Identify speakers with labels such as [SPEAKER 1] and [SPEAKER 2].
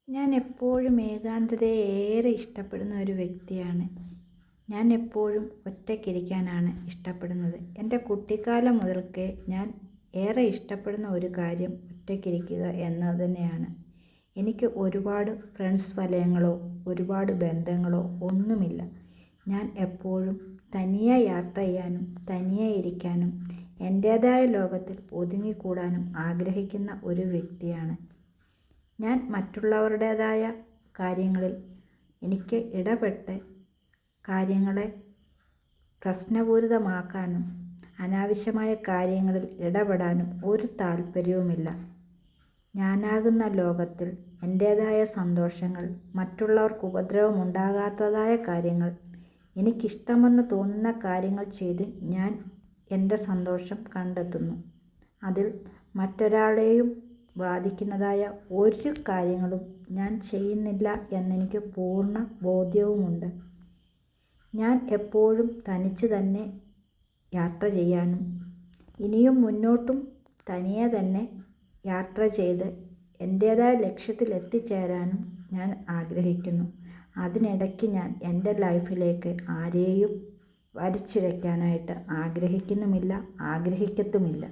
[SPEAKER 1] ഞാൻ എപ്പോഴും ഏകാന്തതയെ ഏറെ ഇഷ്ടപ്പെടുന്ന ഒരു വ്യക്തിയാണ്. ഞാൻ എപ്പോഴും ഒറ്റയ്ക്കിരിക്കാനാണ് ഇഷ്ടപ്പെടുന്നത്. എൻ്റെ കുട്ടിക്കാലം മുതൽക്കേ ഞാൻ ഏറെ ഇഷ്ടപ്പെടുന്ന ഒരു കാര്യം ഒറ്റയ്ക്കിരിക്കുക എന്നത് തന്നെയാണ്. എനിക്ക് ഒരുപാട് ഫ്രണ്ട്സ് വലയങ്ങളോ ഒരുപാട് ബന്ധങ്ങളോ ഒന്നുമില്ല. ഞാൻ എപ്പോഴും തനിയെ യാത്ര ചെയ്യാനും തനിയെ ഇരിക്കാനും എൻ്റേതായ ലോകത്തിൽ ഒതുങ്ങിക്കൂടാനും ആഗ്രഹിക്കുന്ന ഒരു വ്യക്തിയാണ് ഞാൻ. മറ്റുള്ളവരുടേതായ കാര്യങ്ങളിൽ എനിക്ക് ഇടപെട്ട് കാര്യങ്ങളെ പ്രശ്നപൂരിതമാക്കാനും അനാവശ്യമായ കാര്യങ്ങളിൽ ഇടപെടാനും ഒരു താല്പര്യവുമില്ല. ഞാനാകുന്ന ലോകത്തിൽ എൻ്റേതായ സന്തോഷങ്ങൾ, മറ്റുള്ളവർക്ക് ഉപദ്രവമുണ്ടാകാത്തതായ കാര്യങ്ങൾ, എനിക്കിഷ്ടമെന്ന് തോന്നുന്ന കാര്യങ്ങൾ ചെയ്ത് ഞാൻ എൻ്റെ സന്തോഷം കണ്ടെത്തുന്നു. അതിൽ മറ്റൊരാളെയും ബാധിക്കുന്നതായ ഒരു കാര്യങ്ങളും ഞാൻ ചെയ്യുന്നില്ല എന്നെനിക്ക് പൂർണ്ണ ബോധ്യവുമുണ്ട്. ഞാൻ എപ്പോഴും തനിച്ച് തന്നെ യാത്ര ചെയ്യാനും ഇനിയും മുന്നോട്ടും തനിയെ തന്നെ യാത്ര ചെയ്ത് എൻ്റേതായ ലക്ഷ്യത്തിൽ എത്തിച്ചേരാനും ഞാൻ ആഗ്രഹിക്കുന്നു. അതിനിടയ്ക്ക് ഞാൻ എൻ്റെ ലൈഫിലേക്ക് ആരെയും വലിച്ചിഴയ്ക്കാനായിട്ട് ആഗ്രഹിക്കുന്നുമില്ല, ആഗ്രഹിക്കത്തുമില്ല.